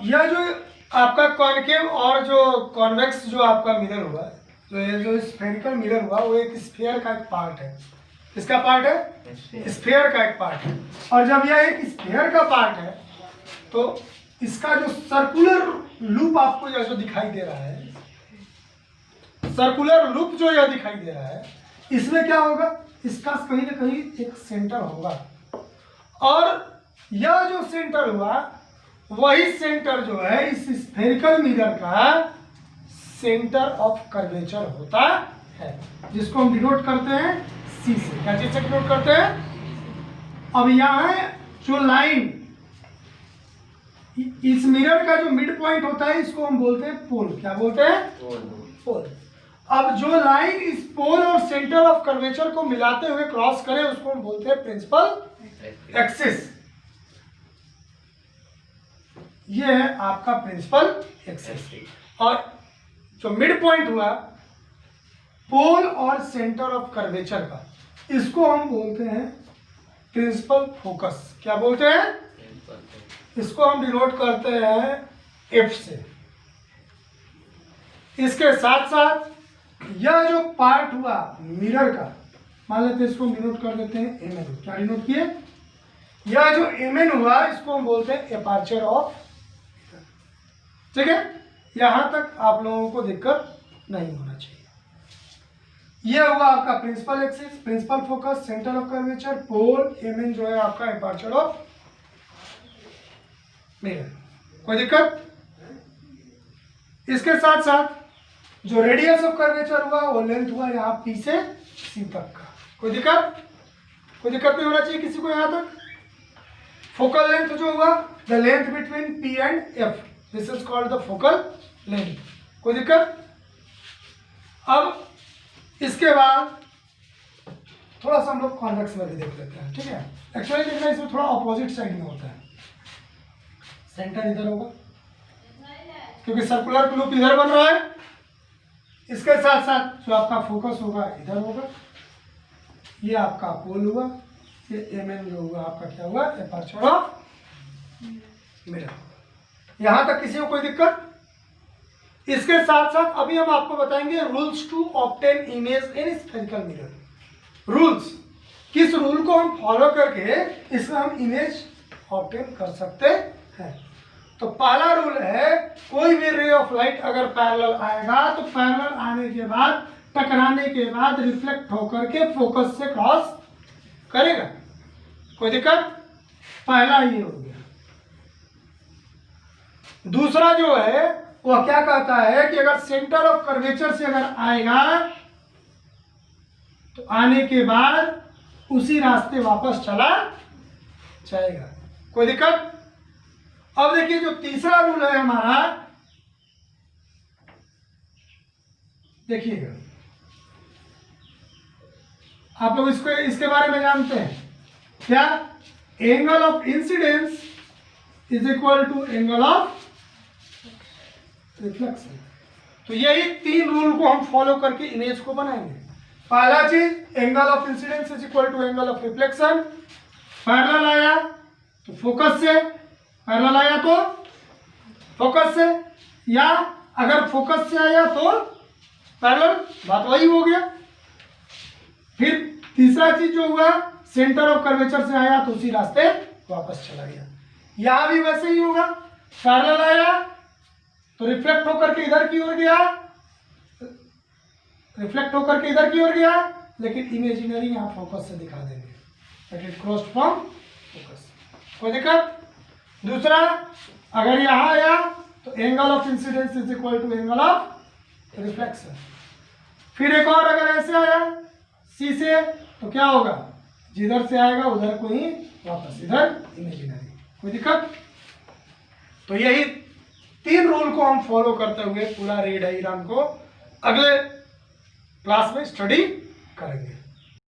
यह जो आपका कॉनकेव और जो कॉन्वेक्स जो आपका मिरर हुआ, तो ये जो स्फेरिकल मिरर हुआ वो एक स्फीयर का एक पार्ट है। किसका पार्ट है? स्फीयर का एक पार्ट है। और जब यह एक स्फीयर का पार्ट है तो इसका जो सर्कुलर लूप आपको जो दिखाई दे रहा है, सर्कुलर लूप जो यह दिखाई दे रहा है, इसमें क्या होगा, इसका कहीं ना कहीं एक सेंटर होगा और यह जो सेंटर हुआ वही सेंटर जो है इस स्फेरिकल मिरर का सेंटर ऑफ कर्वेचर होता है, जिसको हम डिनोट करते हैं सी से। क्या चीज से डिनोट करते हैं? अब यहाँ जो लाइन इस मिरर का जो मिड पॉइंट होता है इसको हम बोलते हैं पोल। क्या बोलते हैं? पोल। अब जो लाइन इस पोल और सेंटर ऑफ कर्वेचर को मिलाते हुए क्रॉस करे उसको हम बोलते हैं प्रिंसिपल एक्सिस। ये है आपका प्रिंसिपल एक्सिस। और जो मिड पॉइंट हुआ पोल और सेंटर ऑफ कर्वेचर का, इसको हम बोलते हैं प्रिंसिपल फोकस। क्या बोलते हैं? इसको हम डिनोट करते हैं एफ से। इसके साथ साथ यह जो पार्ट हुआ मिरर का, मान लेते हैं इसको डिनोट कर देते हैं एम एन। क्या डिनोट किए? यह जो एम एन हुआ इसको हम बोलते हैं एपर्चर ऑफ। ठीक है, यहां तक आप लोगों को दिक्कत नहीं होना चाहिए। यह हुआ आपका principal axis, principal focus, centre of curvature, pole, M N जो है आपका एपर्चर ऑफ मिरर। कोई दिक्कत? इसके साथ साथ जो रेडियस ऑफ कर्वेचर हुआ वो लेंथ हुआ यहाँ पी से सी तक का। कोई दिक्कत? कोई दिक्कत नहीं होना चाहिए किसी को यहाँ तक। फोकल लेंथ जो हुआ the length between P and F, this is called the focal length. कोई दिक्कत? अब इसके बाद थोड़ा सा हम लोग कॉन्वेक्स में भी देख लेते हैं। ठीक है, एक्चुअली देखना इसमें थोड़ा अपोजिट साइड में होता है। सेंटर इधर होगा क्योंकि सर्कुलर लूप इधर बन रहा है। इसके साथ साथ जो आपका फोकस होगा इधर होगा। ये आपका पोल हुआ, ये एम एन जो हुआ आपका क्या हुआ, एपर्चर ऑफ मिरर। यहां तक किसी को कोई दिक्कत? इसके साथ साथ अभी हम आपको बताएंगे rules to obtain image in spherical mirror. Rules, किस रूल को हम फॉलो करके इसमें हम इमेज ऑब्टेन कर सकते हैं। तो पहला रूल है कोई भी रे ऑफ लाइट अगर पैरेलल आएगा तो पैरेलल आने के बाद, टकराने के बाद रिफ्लेक्ट होकर के फोकस से क्रॉस करेगा। कोई दिक्कत? पहला ये हो गया। दूसरा जो है वह क्या कहता है कि अगर सेंटर ऑफ कर्वेचर से अगर आएगा तो आने के बाद उसी रास्ते वापस चला जाएगा। कोई दिक्कत? अब देखिए जो तीसरा रूल है हमारा, देखिएगा आप लोग इसको इसके बारे में जानते हैं क्या? Angle of incidence is equal to angle of reflection. तो यही तीन रूल को हम फॉलो करके इमेज को बनाएंगे। पहला चीज angle of incidence is equal to angle of reflection. Parallel आया तो फोकस से, पैरेलल आया तो फोकस से, या अगर फोकस से आया तो पैरेलल, बात वही हो गया। फिर तीसरा चीज जो हुआ सेंटर ऑफ कर्वेचर से आया तो उसी रास्ते वापस चला गया। यहां भी वैसे ही होगा, पैरेलल आया तो रिफ्लेक्ट होकर के इधर की ओर गया, रिफ्लेक्ट होकर के इधर की ओर गया, लेकिन इमेजिनरी यहां फोकस से दिखा देंगे, that is crossed from focus. कोई दिक्कत? दूसरा, अगर यहां आया तो angle of incidence is equal to angle of reflection. फिर एक और अगर ऐसे आया सी से तो क्या होगा, जिधर से आएगा उधर को ही वापस, इधर इमेजिनरी। कोई दिक्कत? तो यही तीन रूल को हम फॉलो करते हुए पूरा रे डायग्राम को अगले क्लास में स्टडी करेंगे।